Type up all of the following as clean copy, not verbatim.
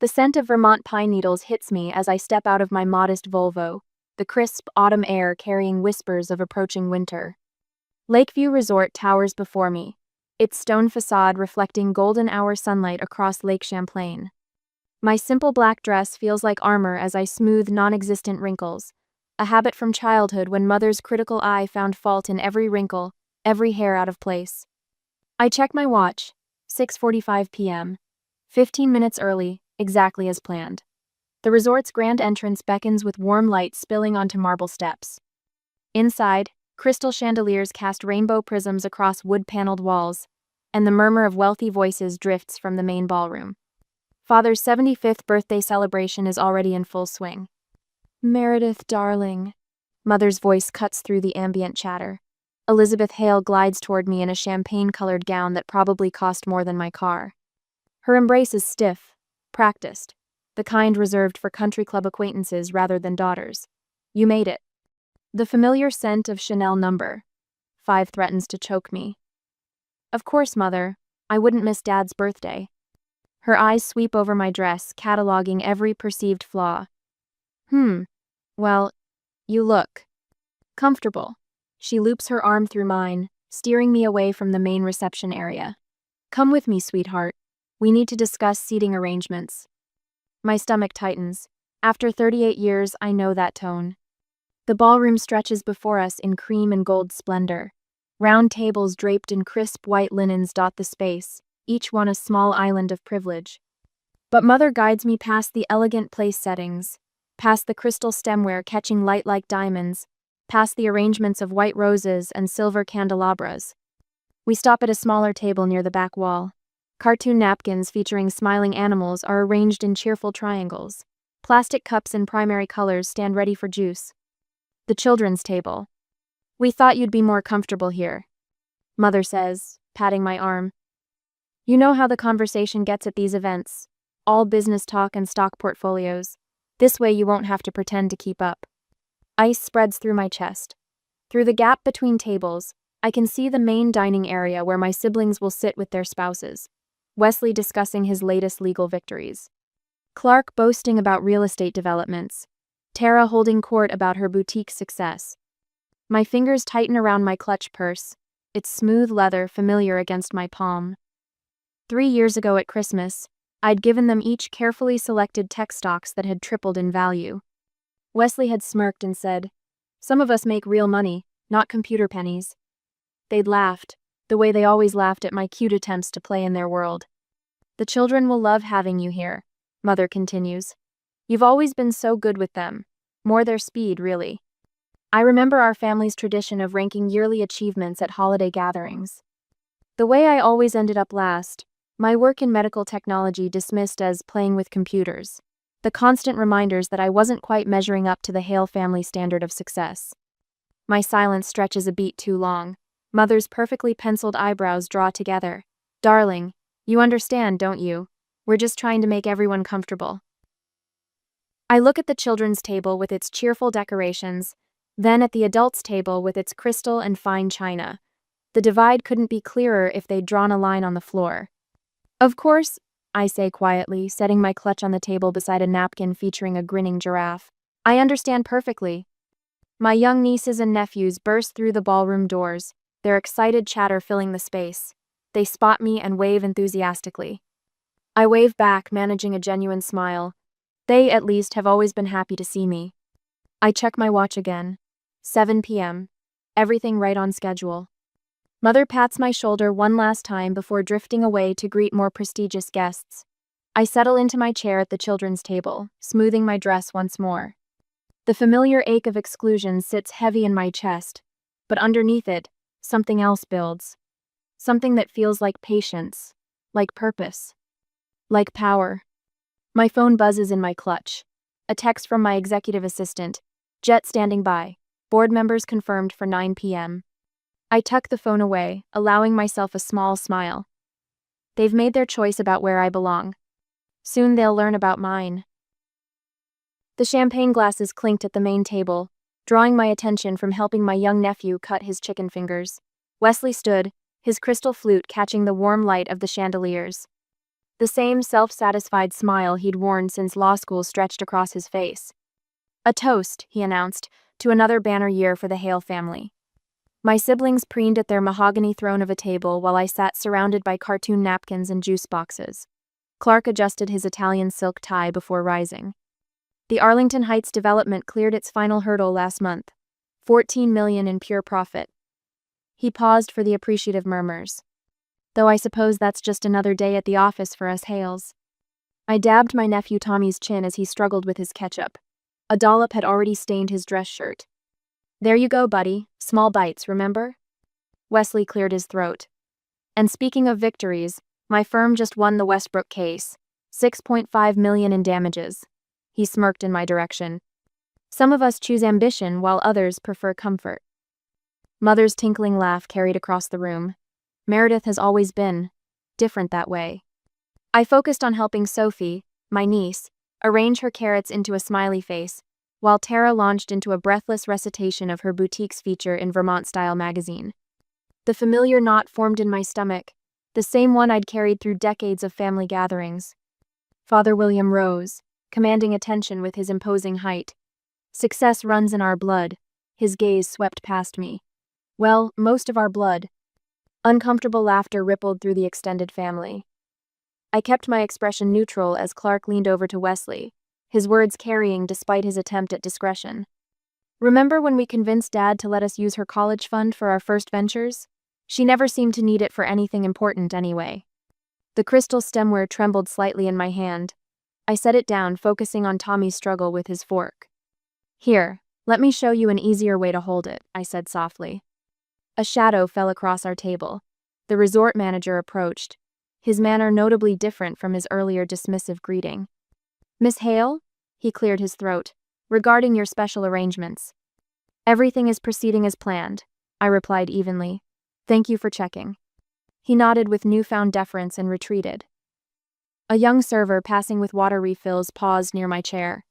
The scent of Vermont pine needles hits me as I step out of my modest Volvo, the crisp autumn air carrying whispers of approaching winter. Lakeview Resort towers before me, its stone facade reflecting golden hour sunlight across Lake Champlain. My simple black dress feels like armor as I smooth non-existent wrinkles, a habit from childhood when mother's critical eye found fault in every wrinkle, every hair out of place. I check my watch, 6:45 p.m., 15 minutes early, exactly as planned. The resort's grand entrance beckons with warm light spilling onto marble steps. Inside, crystal chandeliers cast rainbow prisms across wood-paneled walls, and the murmur of wealthy voices drifts from the main ballroom. Father's 75th birthday celebration is already in full swing. "Meredith, darling." Mother's voice cuts through the ambient chatter. Elizabeth Hale glides toward me in a champagne-colored gown that probably cost more than my car. Her embrace is stiff, practiced, the kind reserved for country club acquaintances rather than daughters. "You made it." The familiar scent of Chanel No. 5 threatens to choke me. "Of course, Mother. I wouldn't miss Dad's birthday." Her eyes sweep over my dress, cataloging every perceived flaw. Well, you look comfortable." She loops her arm through mine, steering me away from the main reception area. "Come with me, sweetheart. We need to discuss seating arrangements." My stomach tightens. After 38 years, I know that tone. The ballroom stretches before us in cream and gold splendor. Round tables draped in crisp white linens dot the space, each one a small island of privilege. But Mother guides me past the elegant place settings, past the crystal stemware catching light like diamonds, past the arrangements of white roses and silver candelabras. We stop at a smaller table near the back wall. Cartoon napkins featuring smiling animals are arranged in cheerful triangles. Plastic cups in primary colors stand ready for juice. The children's table. "We thought you'd be more comfortable here," Mother says, patting my arm. "You know how the conversation gets at these events. All business talk and stock portfolios. This way you won't have to pretend to keep up." Ice spreads through my chest. Through the gap between tables, I can see the main dining area where my siblings will sit with their spouses. Wesley discussing his latest legal victories. Clark boasting about real estate developments. Tara holding court about her boutique success. My fingers tighten around my clutch purse, its smooth leather familiar against my palm. 3 years ago at Christmas, I'd given them each carefully selected tech stocks that had tripled in value. Wesley had smirked and said, "Some of us make real money, not computer pennies." They'd laughed, the way they always laughed at my cute attempts to play in their world. "The children will love having you here," Mother continues. "You've always been so good with them. More their speed, really." I remember our family's tradition of ranking yearly achievements at holiday gatherings. The way I always ended up last, my work in medical technology dismissed as playing with computers. The constant reminders that I wasn't quite measuring up to the Hale family standard of success. My silence stretches a beat too long. Mother's perfectly penciled eyebrows draw together. "Darling, you understand, don't you? We're just trying to make everyone comfortable." I look at the children's table with its cheerful decorations, then at the adults' table with its crystal and fine china. The divide couldn't be clearer if they'd drawn a line on the floor. "Of course," I say quietly, setting my clutch on the table beside a napkin featuring a grinning giraffe. "I understand perfectly." My young nieces and nephews burst through the ballroom doors, their excited chatter filling the space. They spot me and wave enthusiastically. I wave back, managing a genuine smile. They, at least, have always been happy to see me. I check my watch again. 7 p.m. Everything right on schedule. Mother pats my shoulder one last time before drifting away to greet more prestigious guests. I settle into my chair at the children's table, smoothing my dress once more. The familiar ache of exclusion sits heavy in my chest, but underneath it, something else builds. Something that feels like patience, like purpose, like power. My phone buzzes in my clutch. A text from my executive assistant. "Jet standing by. Board members confirmed for 9 p.m. I tuck the phone away, allowing myself a small smile. They've made their choice about where I belong. Soon they'll learn about mine. The champagne glasses clinked at the main table, drawing my attention from helping my young nephew cut his chicken fingers. Wesley stood, his crystal flute catching the warm light of the chandeliers. The same self-satisfied smile he'd worn since law school stretched across his face. "A toast," he announced, "to another banner year for the Hale family." My siblings preened at their mahogany throne of a table while I sat surrounded by cartoon napkins and juice boxes. Clark adjusted his Italian silk tie before rising. The Arlington Heights development cleared its final hurdle last month, $14 million in pure profit. He paused for the appreciative murmurs. "Though I suppose that's just another day at the office for us Hales." I dabbed my nephew Tommy's chin as he struggled with his ketchup. A dollop had already stained his dress shirt. "There you go, buddy. Small bites, remember?" Wesley cleared his throat. "And speaking of victories, my firm just won the Westbrook case. $6.5 million in damages." He smirked in my direction. "Some of us choose ambition while others prefer comfort." Mother's tinkling laugh carried across the room. Meredith has always been different that way. I focused on helping Sophie, my niece, arrange her carrots into a smiley face, while Tara launched into a breathless recitation of her boutique's feature in Vermont-style magazine. The familiar knot formed in my stomach, the same one I'd carried through decades of family gatherings. Father William rose, commanding attention with his imposing height. "Success runs in our blood." His gaze swept past me. "Well, most of our blood." Uncomfortable laughter rippled through the extended family. I kept my expression neutral as Clark leaned over to Wesley, his words carrying despite his attempt at discretion. "Remember when we convinced Dad to let us use her college fund for our first ventures? She never seemed to need it for anything important anyway." The crystal stemware trembled slightly in my hand. I set it down, focusing on Tommy's struggle with his fork. "Here, let me show you an easier way to hold it," I said softly. A shadow fell across our table. The resort manager approached, his manner notably different from his earlier dismissive greeting. "Miss Hale?" He cleared his throat. "Regarding your special arrangements." "Everything is proceeding as planned," I replied evenly. "Thank you for checking." He nodded with newfound deference and retreated. A young server passing with water refills paused near my chair.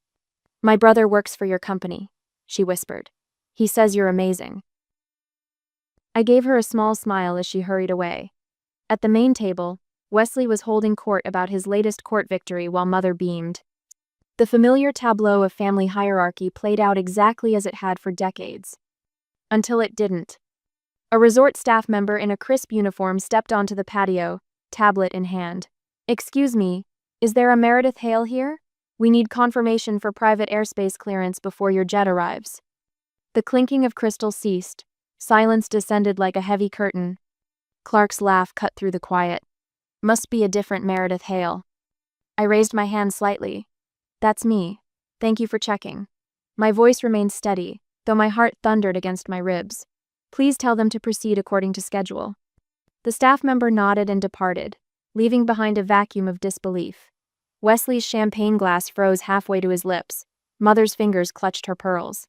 "My brother works for your company," she whispered. "He says you're amazing." I gave her a small smile as she hurried away. At the main table, Wesley was holding court about his latest court victory while Mother beamed. The familiar tableau of family hierarchy played out exactly as it had for decades. Until it didn't. A resort staff member in a crisp uniform stepped onto the patio, tablet in hand. "Excuse me, is there a Meredith Hale here? We need confirmation for private airspace clearance before your jet arrives." The clinking of crystal ceased. Silence descended like a heavy curtain. Clark's laugh cut through the quiet. "Must be a different Meredith Hale." I raised my hand slightly. "That's me. Thank you for checking." My voice remained steady, though my heart thundered against my ribs. "Please tell them to proceed according to schedule." The staff member nodded and departed, leaving behind a vacuum of disbelief. Wesley's champagne glass froze halfway to his lips. Mother's fingers clutched her pearls.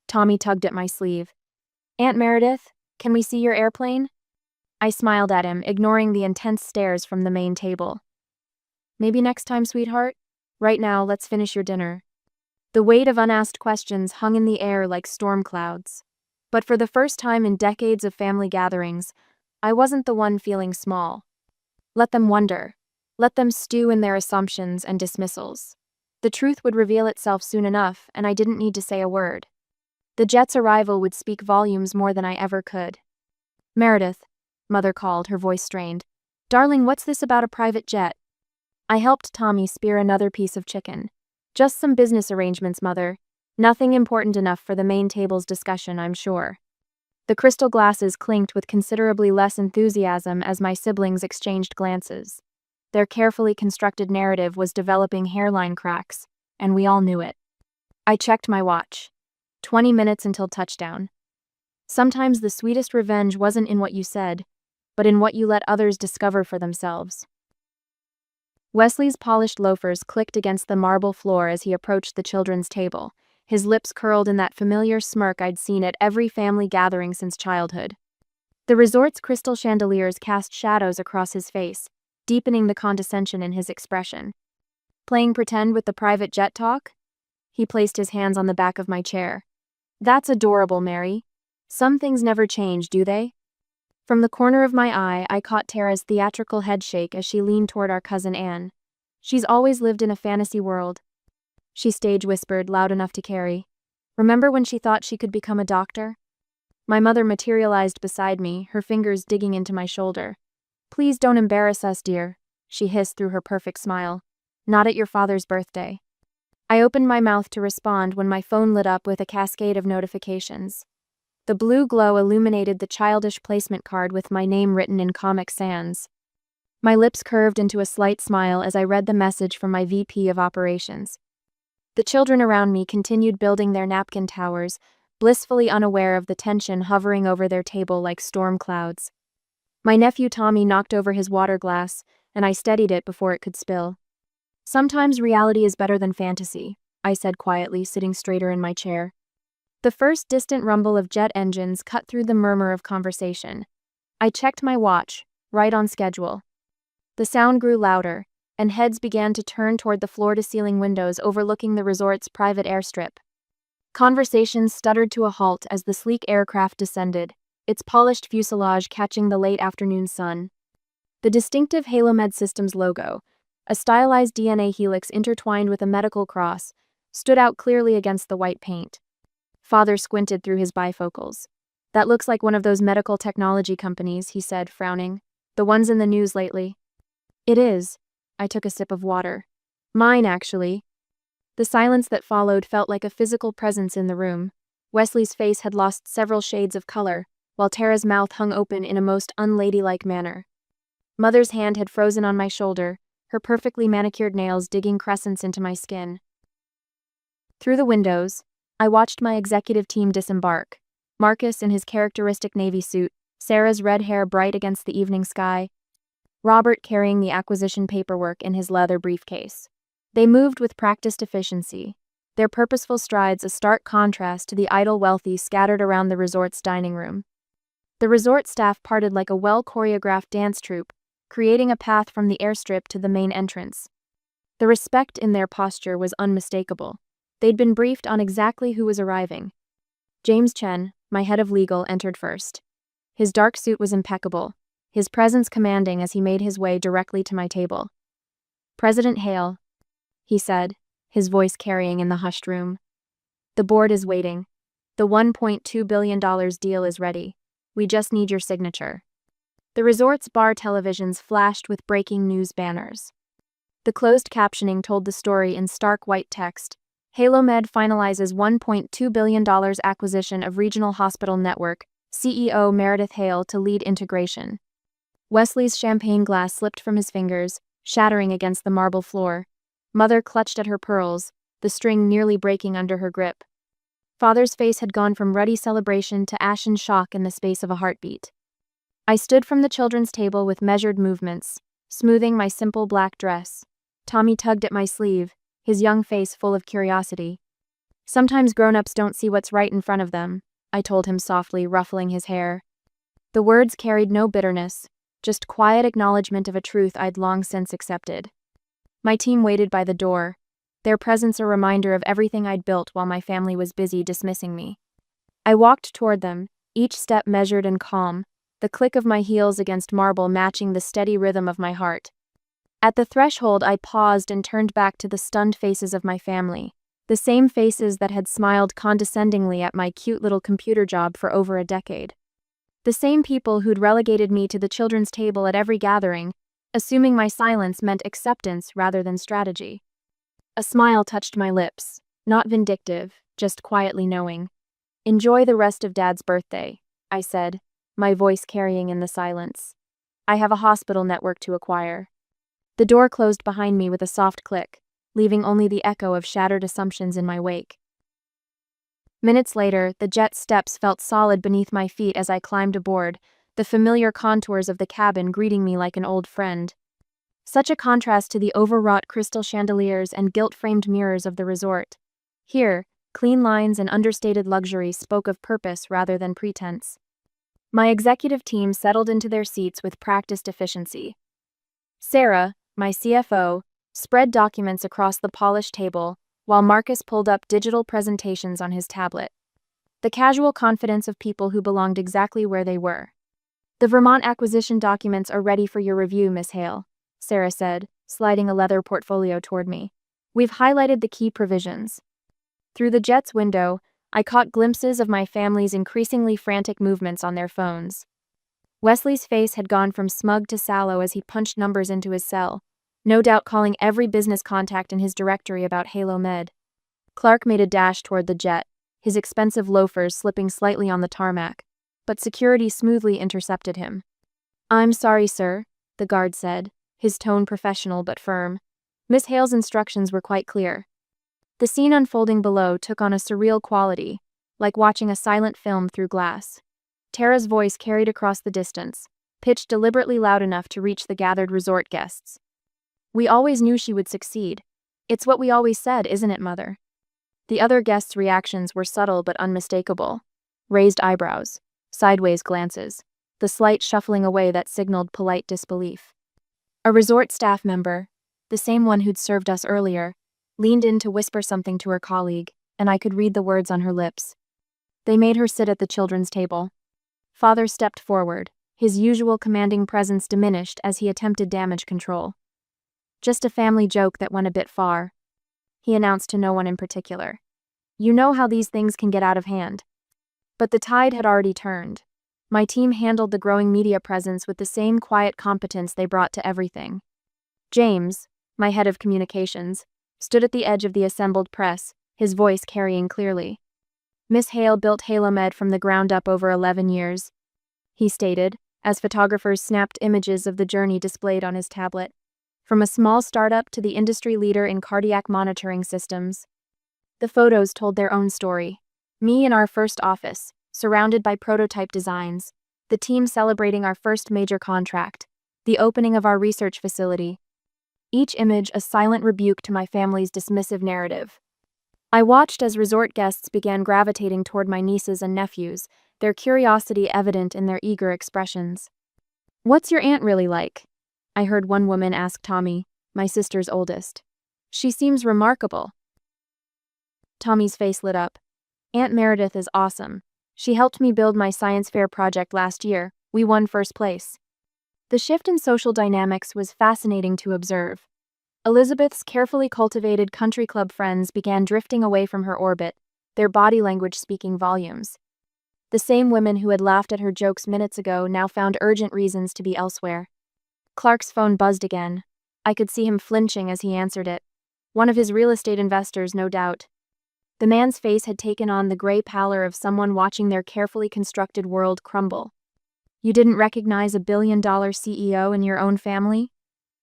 Tommy tugged at my sleeve. "Aunt Meredith, can we see your airplane?" I smiled at him, ignoring the intense stares from the main table. "Maybe next time, sweetheart? Right now, let's finish your dinner." The weight of unasked questions hung in the air like storm clouds. But for the first time in decades of family gatherings, I wasn't the one feeling small. Let them wonder. Let them stew in their assumptions and dismissals. The truth would reveal itself soon enough, and I didn't need to say a word. The jet's arrival would speak volumes more than I ever could. "Meredith," Mother called, her voice strained. "Darling, what's this about a private jet?" I helped Tommy spear another piece of chicken. "Just some business arrangements, Mother. Nothing important enough for the main table's discussion, I'm sure." The crystal glasses clinked with considerably less enthusiasm as my siblings exchanged glances. Their carefully constructed narrative was developing hairline cracks, and we all knew it. I checked my watch. 20 minutes until touchdown. Sometimes the sweetest revenge wasn't in what you said, but in what you let others discover for themselves. Wesley's polished loafers clicked against the marble floor as he approached the children's table, his lips curled in that familiar smirk I'd seen at every family gathering since childhood. The resort's crystal chandeliers cast shadows across his face, deepening the condescension in his expression. "Playing pretend with the private jet talk?" He placed his hands on the back of my chair. "That's adorable, Mary. Some things never change, do they?" From the corner of my eye, I caught Tara's theatrical headshake as she leaned toward our cousin Anne. She's always lived in a fantasy world, she stage whispered, loud enough to carry. Remember when she thought she could become a doctor? My mother materialized beside me, her fingers digging into my shoulder. Please don't embarrass us, dear, she hissed through her perfect smile. Not at your father's birthday. I opened my mouth to respond when my phone lit up with a cascade of notifications. The blue glow illuminated the childish placement card with my name written in Comic Sans. My lips curved into a slight smile as I read the message from my VP of Operations. The children around me continued building their napkin towers, blissfully unaware of the tension hovering over their table like storm clouds. My nephew Tommy knocked over his water glass, and I steadied it before it could spill. Sometimes reality is better than fantasy, I said quietly, sitting straighter in my chair. The first distant rumble of jet engines cut through the murmur of conversation. I checked my watch, right on schedule. The sound grew louder, and heads began to turn toward the floor-to-ceiling windows overlooking the resort's private airstrip. Conversations stuttered to a halt as the sleek aircraft descended, its polished fuselage catching the late afternoon sun. The distinctive HaloMed Systems logo, a stylized DNA helix intertwined with a medical cross, stood out clearly against the white paint. Father squinted through his bifocals. That looks like one of those medical technology companies, he said, frowning. The ones in the news lately. It is. I took a sip of water. Mine, actually. The silence that followed felt like a physical presence in the room. Wesley's face had lost several shades of color, while Tara's mouth hung open in a most unladylike manner. Mother's hand had frozen on my shoulder, her perfectly manicured nails digging crescents into my skin. Through the windows, I watched my executive team disembark. Marcus in his characteristic navy suit, Sarah's red hair bright against the evening sky, Robert carrying the acquisition paperwork in his leather briefcase. They moved with practiced efficiency, their purposeful strides a stark contrast to the idle wealthy scattered around the resort's dining room. The resort staff parted like a well-choreographed dance troupe, creating a path from the airstrip to the main entrance. The respect in their posture was unmistakable. They'd been briefed on exactly who was arriving. James Chen, my head of legal, entered first. His dark suit was impeccable, his presence commanding as he made his way directly to my table. President Hale, he said, his voice carrying in the hushed room. The board is waiting. The $1.2 billion deal is ready. We just need your signature. The resort's bar televisions flashed with breaking news banners. The closed captioning told the story in stark white text. HaloMed finalizes $1.2 billion acquisition of Regional Hospital Network, CEO Meredith Hale to lead integration. Wesley's champagne glass slipped from his fingers, shattering against the marble floor. Mother clutched at her pearls, the string nearly breaking under her grip. Father's face had gone from ruddy celebration to ashen shock in the space of a heartbeat. I stood from the children's table with measured movements, smoothing my simple black dress. Tommy tugged at my sleeve, his young face full of curiosity. Sometimes grown-ups don't see what's right in front of them, I told him softly, ruffling his hair. The words carried no bitterness, just quiet acknowledgement of a truth I'd long since accepted. My team waited by the door, their presence a reminder of everything I'd built while my family was busy dismissing me. I walked toward them, each step measured and calm, the click of my heels against marble matching the steady rhythm of my heart. At the threshold, I paused and turned back to the stunned faces of my family, the same faces that had smiled condescendingly at my cute little computer job for over a decade. The same people who'd relegated me to the children's table at every gathering, assuming my silence meant acceptance rather than strategy. A smile touched my lips, not vindictive, just quietly knowing. Enjoy the rest of Dad's birthday, I said, my voice carrying in the silence. I have a hospital network to acquire. The door closed behind me with a soft click, leaving only the echo of shattered assumptions in my wake. Minutes later, the jet steps felt solid beneath my feet as I climbed aboard, the familiar contours of the cabin greeting me like an old friend. Such a contrast to the overwrought crystal chandeliers and gilt-framed mirrors of the resort. Here, clean lines and understated luxury spoke of purpose rather than pretense. My executive team settled into their seats with practiced efficiency. Sarah, my CFO, spread documents across the polished table, while Marcus pulled up digital presentations on his tablet. The casual confidence of people who belonged exactly where they were. The Vermont acquisition documents are ready for your review, Miss Hale, Sarah said, sliding a leather portfolio toward me. We've highlighted the key provisions. Through the jet's window, I caught glimpses of my family's increasingly frantic movements on their phones. Wesley's face had gone from smug to sallow as he punched numbers into his cell, no doubt calling every business contact in his directory about Halo Med. Clark made a dash toward the jet, his expensive loafers slipping slightly on the tarmac, but security smoothly intercepted him. "I'm sorry, sir," the guard said, his tone professional but firm. Miss Hale's instructions were quite clear. The scene unfolding below took on a surreal quality, like watching a silent film through glass. Tara's voice carried across the distance, pitched deliberately loud enough to reach the gathered resort guests. "We always knew she would succeed. It's what we always said, isn't it, Mother?" The other guests' reactions were subtle but unmistakable. Raised eyebrows, sideways glances, the slight shuffling away that signaled polite disbelief. A resort staff member, the same one who'd served us earlier, leaned in to whisper something to her colleague, and I could read the words on her lips. They made her sit at the children's table. Father stepped forward, his usual commanding presence diminished as he attempted damage control. "Just a family joke that went a bit far," he announced to no one in particular. "You know how these things can get out of hand." But the tide had already turned. My team handled the growing media presence with the same quiet competence they brought to everything. James, my head of communications, stood at the edge of the assembled press, his voice carrying clearly. "Miss Hale built HaloMed from the ground up over 11 years, he stated, as photographers snapped images of the journey displayed on his tablet. From a small startup to the industry leader in cardiac monitoring systems. The photos told their own story. Me in our first office, surrounded by prototype designs, the team celebrating our first major contract, the opening of our research facility. Each image a silent rebuke to my family's dismissive narrative. I watched as resort guests began gravitating toward my nieces and nephews, their curiosity evident in their eager expressions. "What's your aunt really like?" I heard one woman ask Tommy, my sister's oldest. "She seems remarkable." Tommy's face lit up. "Aunt Meredith is awesome. She helped me build my science fair project last year. We won first place." The shift in social dynamics was fascinating to observe. Elizabeth's carefully cultivated country club friends began drifting away from her orbit, their body language speaking volumes. The same women who had laughed at her jokes minutes ago now found urgent reasons to be elsewhere. Clark's phone buzzed again. I could see him flinching as he answered it. One of his real estate investors, no doubt. The man's face had taken on the gray pallor of someone watching their carefully constructed world crumble. "You didn't recognize a billion-dollar CEO in your own family?"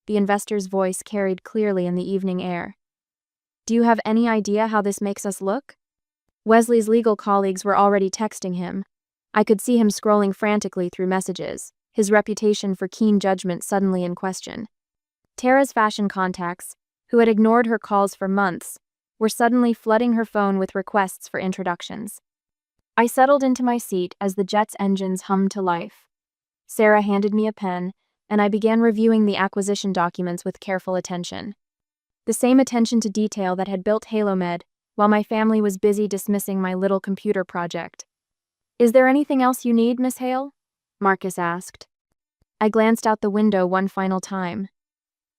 The investor's voice carried clearly in the evening air. "Do you have any idea how this makes us look?" Wesley's legal colleagues were already texting him. I could see him scrolling frantically through messages, his reputation for keen judgment suddenly in question. Tara's fashion contacts, who had ignored her calls for months, were suddenly flooding her phone with requests for introductions. I settled into my seat as the jet's engines hummed to life. Sarah handed me a pen, and I began reviewing the acquisition documents with careful attention. The same attention to detail that had built HaloMed, while my family was busy dismissing my little computer project. "Is there anything else you need, Miss Hale?" Marcus asked. I glanced out the window one final time.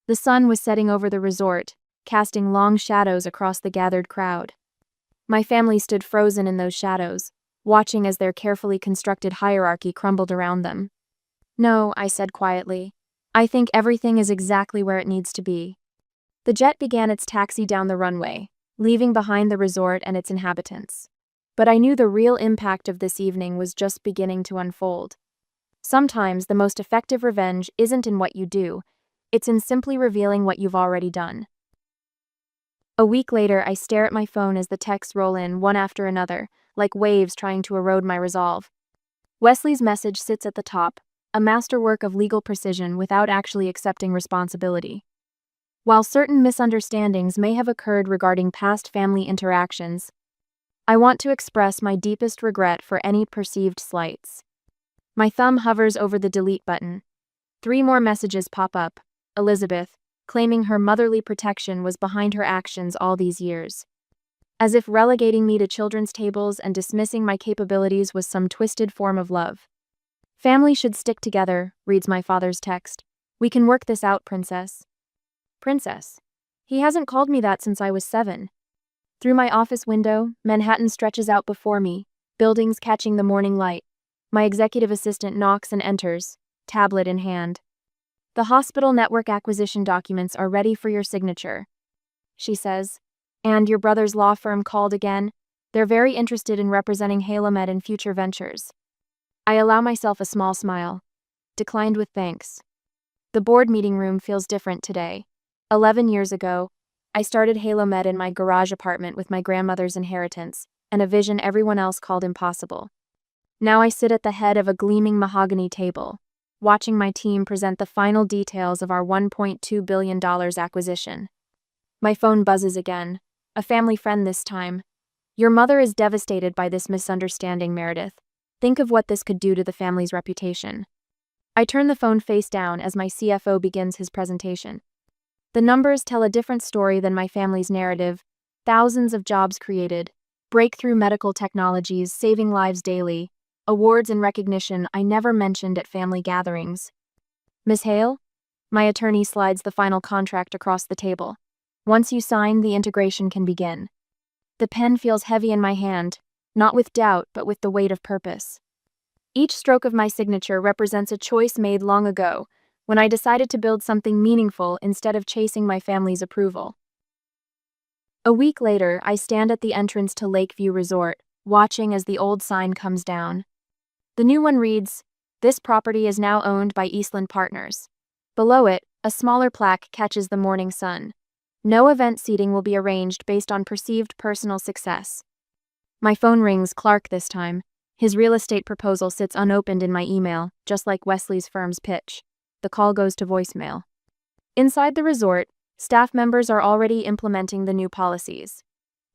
The sun was setting over the resort, casting long shadows across the gathered crowd. My family stood frozen in those shadows, watching as their carefully constructed hierarchy crumbled around them. "No," I said quietly. "I think everything is exactly where it needs to be." The jet began its taxi down the runway, leaving behind the resort and its inhabitants. But I knew the real impact of this evening was just beginning to unfold. Sometimes the most effective revenge isn't in what you do, it's in simply revealing what you've already done. A week later, I stare at my phone as the texts roll in one after another, like waves trying to erode my resolve. Wesley's message sits at the top, a masterwork of legal precision without actually accepting responsibility. While certain misunderstandings may have occurred regarding past family interactions, I want to express my deepest regret for any perceived slights. My thumb hovers over the delete button. 3 more messages pop up. Elizabeth, claiming her motherly protection was behind her actions all these years. As if relegating me to children's tables and dismissing my capabilities was some twisted form of love. Family should stick together, reads my father's text. We can work this out, princess. Princess. He hasn't called me that since I was 7. Through my office window, Manhattan stretches out before me, buildings catching the morning light. My executive assistant knocks and enters, tablet in hand. The hospital network acquisition documents are ready for your signature, she says. And your brother's law firm called again? They're very interested in representing Halomed in future ventures. I allow myself a small smile. Declined with thanks. The board meeting room feels different today. 11 years ago, I started Halomed in my garage apartment with my grandmother's inheritance and a vision everyone else called impossible. Now I sit at the head of a gleaming mahogany table, watching my team present the final details of our $1.2 billion acquisition. My phone buzzes again. A family friend this time. Your mother is devastated by this misunderstanding, Meredith. Think of what this could do to the family's reputation. I turn the phone face down as my CFO begins his presentation. The numbers tell a different story than my family's narrative. Thousands of jobs created, breakthrough medical technologies saving lives daily, awards and recognition I never mentioned at family gatherings. Miss Hale? My attorney slides the final contract across the table. Once you sign, the integration can begin. The pen feels heavy in my hand, not with doubt, but with the weight of purpose. Each stroke of my signature represents a choice made long ago, when I decided to build something meaningful instead of chasing my family's approval. A week later, I stand at the entrance to Lakeview Resort, watching as the old sign comes down. The new one reads, "This property is now owned by Eastland Partners." Below it, a smaller plaque catches the morning sun. No event seating will be arranged based on perceived personal success. My phone rings Clark this time. His real estate proposal sits unopened in my email, just like Wesley's firm's pitch. The call goes to voicemail. Inside the resort, staff members are already implementing the new policies.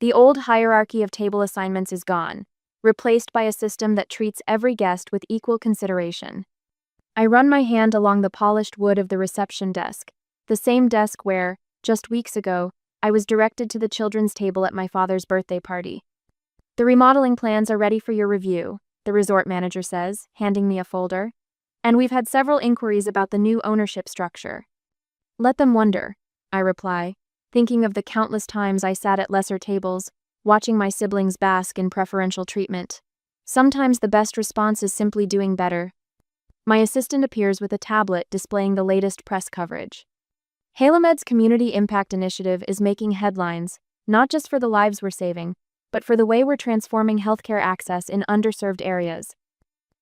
The old hierarchy of table assignments is gone, replaced by a system that treats every guest with equal consideration. I run my hand along the polished wood of the reception desk, the same desk where, just weeks ago, I was directed to the children's table at my father's birthday party. The remodeling plans are ready for your review, the resort manager says, handing me a folder. And we've had several inquiries about the new ownership structure. Let them wonder, I reply, thinking of the countless times I sat at lesser tables, watching my siblings bask in preferential treatment. Sometimes the best response is simply doing better. My assistant appears with a tablet displaying the latest press coverage. Halomed's Community Impact Initiative is making headlines, not just for the lives we're saving, but for the way we're transforming healthcare access in underserved areas.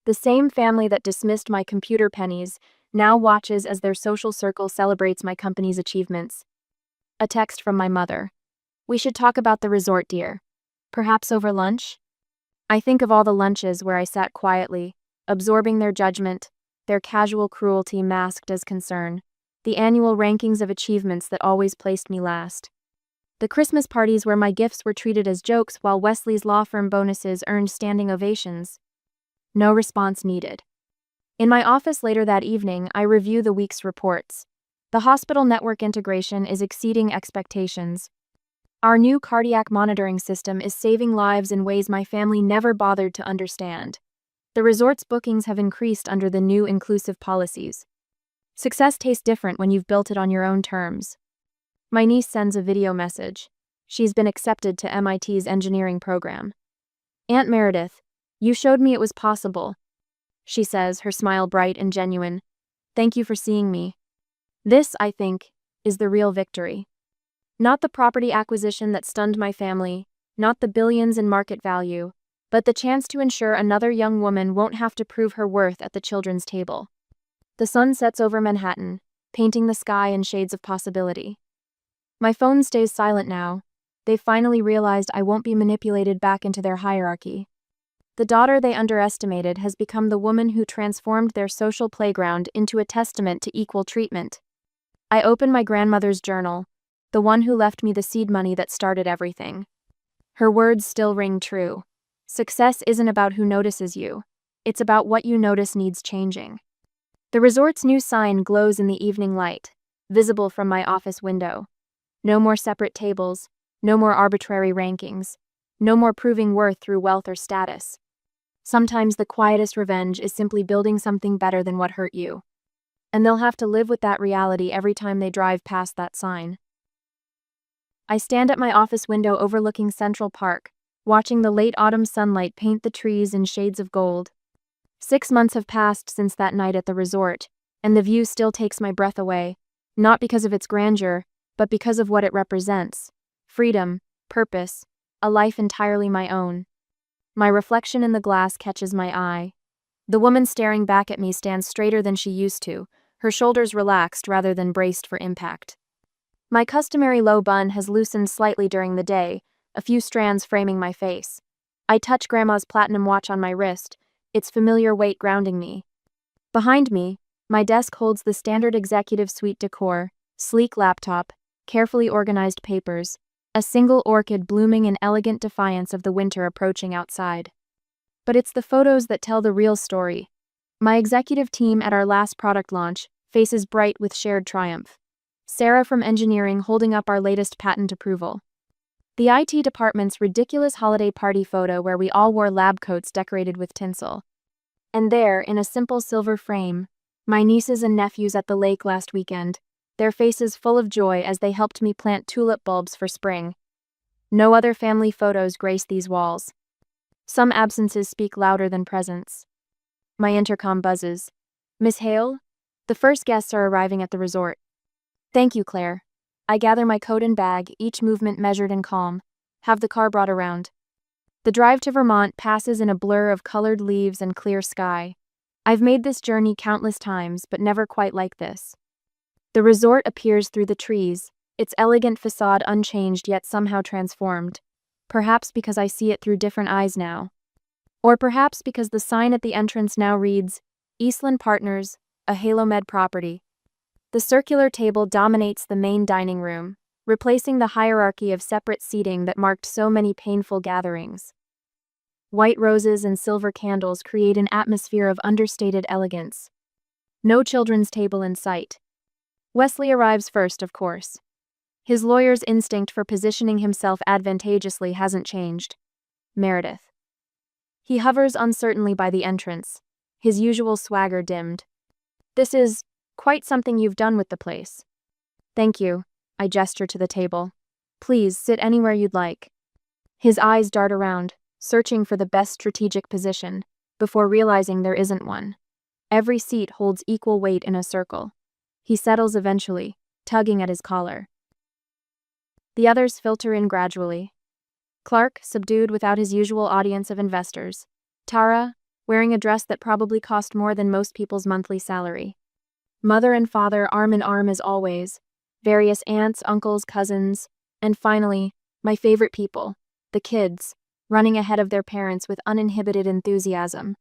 The same family that dismissed my computer pennies now watches as their social circle celebrates my company's achievements. A text from my mother. We should talk about the resort, dear. Perhaps over lunch? I think of all the lunches where I sat quietly, absorbing their judgment, their casual cruelty masked as concern, the annual rankings of achievements that always placed me last. The Christmas parties where my gifts were treated as jokes while Wesley's law firm bonuses earned standing ovations. No response needed. In my office later that evening, I review the week's reports. The hospital network integration is exceeding expectations. Our new cardiac monitoring system is saving lives in ways my family never bothered to understand. The resort's bookings have increased under the new inclusive policies. Success tastes different when you've built it on your own terms. My niece sends a video message. She's been accepted to MIT's engineering program. Aunt Meredith, you showed me it was possible, she says, her smile bright and genuine. Thank you for seeing me. This, I think, is the real victory. Not the property acquisition that stunned my family, not the billions in market value, but the chance to ensure another young woman won't have to prove her worth at the children's table. The sun sets over Manhattan, painting the sky in shades of possibility. My phone stays silent now. They've finally realized I won't be manipulated back into their hierarchy. The daughter they underestimated has become the woman who transformed their social playground into a testament to equal treatment. I open my grandmother's journal, the one who left me the seed money that started everything. Her words still ring true. Success isn't about who notices you. It's about what you notice needs changing. The resort's new sign glows in the evening light, visible from my office window. No more separate tables, no more arbitrary rankings, no more proving worth through wealth or status. Sometimes the quietest revenge is simply building something better than what hurt you. And they'll have to live with that reality every time they drive past that sign. I stand at my office window overlooking Central Park, watching the late autumn sunlight paint the trees in shades of gold. 6 months have passed since that night at the resort, and the view still takes my breath away, not because of its grandeur, but because of what it represents: freedom, purpose, a life entirely my own. My reflection in the glass catches my eye. The woman staring back at me stands straighter than she used to, her shoulders relaxed rather than braced for impact. My customary low bun has loosened slightly during the day, a few strands framing my face. I touch Grandma's platinum watch on my wrist, its familiar weight grounding me. Behind me, my desk holds the standard executive suite decor: sleek laptop, carefully organized papers, a single orchid blooming in elegant defiance of the winter approaching outside. But it's the photos that tell the real story. My executive team at our last product launch, faces bright with shared triumph. Sarah from engineering holding up our latest patent approval. The IT department's ridiculous holiday party photo where we all wore lab coats decorated with tinsel. And there, in a simple silver frame, my nieces and nephews at the lake last weekend, their faces full of joy as they helped me plant tulip bulbs for spring. No other family photos grace these walls. Some absences speak louder than presence. My intercom buzzes. "Miss Hale? The first guests are arriving at the resort." "Thank you, Claire." I gather my coat and bag, each movement measured and calm. Have the car brought around. The drive to Vermont passes in a blur of colored leaves and clear sky. I've made this journey countless times, but never quite like this. The resort appears through the trees, its elegant facade unchanged yet somehow transformed. Perhaps because I see it through different eyes now. Or perhaps because the sign at the entrance now reads, Eastland Partners, a HaloMed property. The circular table dominates the main dining room, replacing the hierarchy of separate seating that marked so many painful gatherings. White roses and silver candles create an atmosphere of understated elegance. No children's table in sight. Wesley arrives first, of course. His lawyer's instinct for positioning himself advantageously hasn't changed. Meredith. He hovers uncertainly by the entrance, his usual swagger dimmed. "This is quite something you've done with the place." "Thank you," I gesture to the table. "Please sit anywhere you'd like." His eyes dart around, searching for the best strategic position, before realizing there isn't one. Every seat holds equal weight in a circle. He settles eventually, tugging at his collar. The others filter in gradually. Clark, subdued without his usual audience of investors. Tara, wearing a dress that probably cost more than most people's monthly salary. Mother and father arm in arm as always. Various aunts, uncles, cousins. And finally, my favorite people, the kids, running ahead of their parents with uninhibited enthusiasm.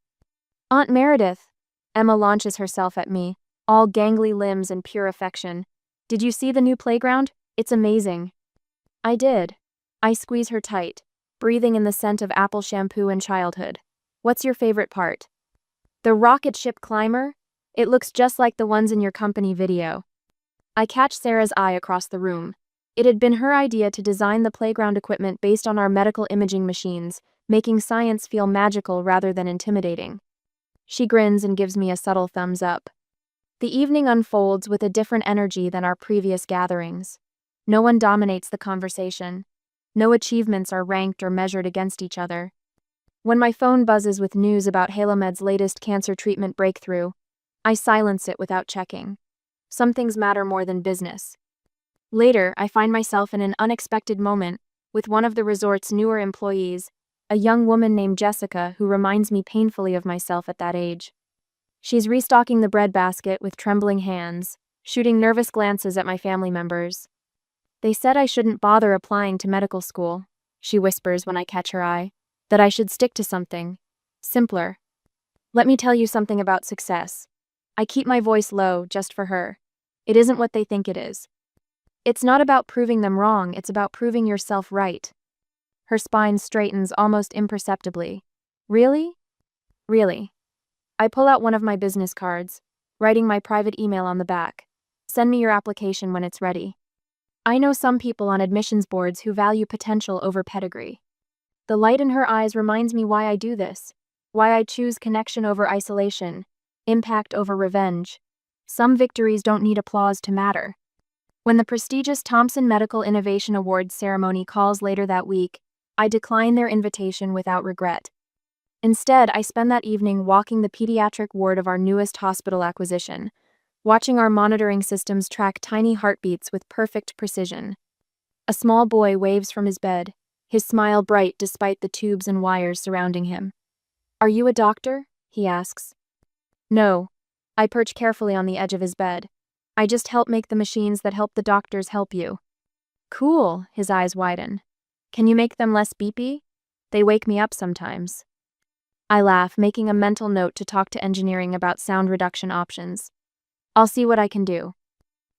"Aunt Meredith," Emma launches herself at me, all gangly limbs and pure affection. "Did you see the new playground? It's amazing." I did. I squeeze her tight, breathing in the scent of apple shampoo and childhood. "What's your favorite part?" "The rocket ship climber? It looks just like the ones in your company video." I catch Sarah's eye across the room. It had been her idea to design the playground equipment based on our medical imaging machines, making science feel magical rather than intimidating. She grins and gives me a subtle thumbs up. The evening unfolds with a different energy than our previous gatherings. No one dominates the conversation. No achievements are ranked or measured against each other. When my phone buzzes with news about HaloMed's latest cancer treatment breakthrough, I silence it without checking. Some things matter more than business. Later, I find myself in an unexpected moment with one of the resort's newer employees, a young woman named Jessica who reminds me painfully of myself at that age. She's restocking the breadbasket with trembling hands, shooting nervous glances at my family members. "They said I shouldn't bother applying to medical school," she whispers when I catch her eye, "that I should stick to something simpler. Let me tell you something about success." I keep my voice low just for her. It isn't what they think it is. It's not about proving them wrong, it's about proving yourself right. Her spine straightens almost imperceptibly. "Really?" "Really." I pull out one of my business cards, writing my private email on the back. "Send me your application when it's ready." I know some people on admissions boards who value potential over pedigree. The light in her eyes reminds me why I do this. Why I choose connection over isolation, impact over revenge. Some victories don't need applause to matter. When the prestigious Thompson Medical Innovation Awards ceremony calls later that week, I decline their invitation without regret. Instead, I spend that evening walking the pediatric ward of our newest hospital acquisition, watching our monitoring systems track tiny heartbeats with perfect precision. A small boy waves from his bed, his smile bright despite the tubes and wires surrounding him. "Are you a doctor?" he asks. "No." I perch carefully on the edge of his bed. "I just help make the machines that help the doctors help you." "Cool," his eyes widen. "Can you make them less beepy? They wake me up sometimes." I laugh, making a mental note to talk to engineering about sound reduction options. "I'll see what I can do."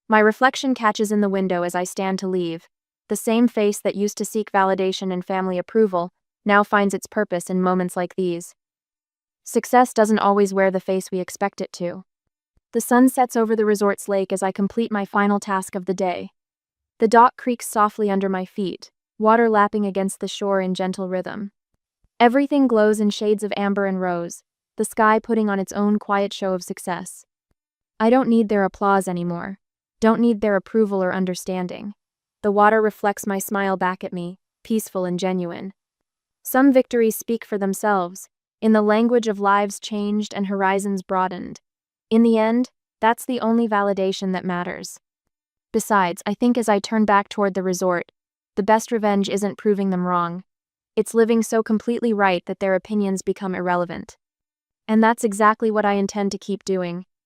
My reflection catches in the window as I stand to leave. The same face that used to seek validation and family approval now finds its purpose in moments like these. Success doesn't always wear the face we expect it to. The sun sets over the resort's lake as I complete my final task of the day. The dock creaks softly under my feet, water lapping against the shore in gentle rhythm. Everything glows in shades of amber and rose, the sky putting on its own quiet show of success. I don't need their applause anymore. Don't need their approval or understanding. The water reflects my smile back at me, peaceful and genuine. Some victories speak for themselves, in the language of lives changed and horizons broadened. In the end, that's the only validation that matters. Besides, I think as I turn back toward the resort, the best revenge isn't proving them wrong. It's living so completely right that their opinions become irrelevant. And that's exactly what I intend to keep doing.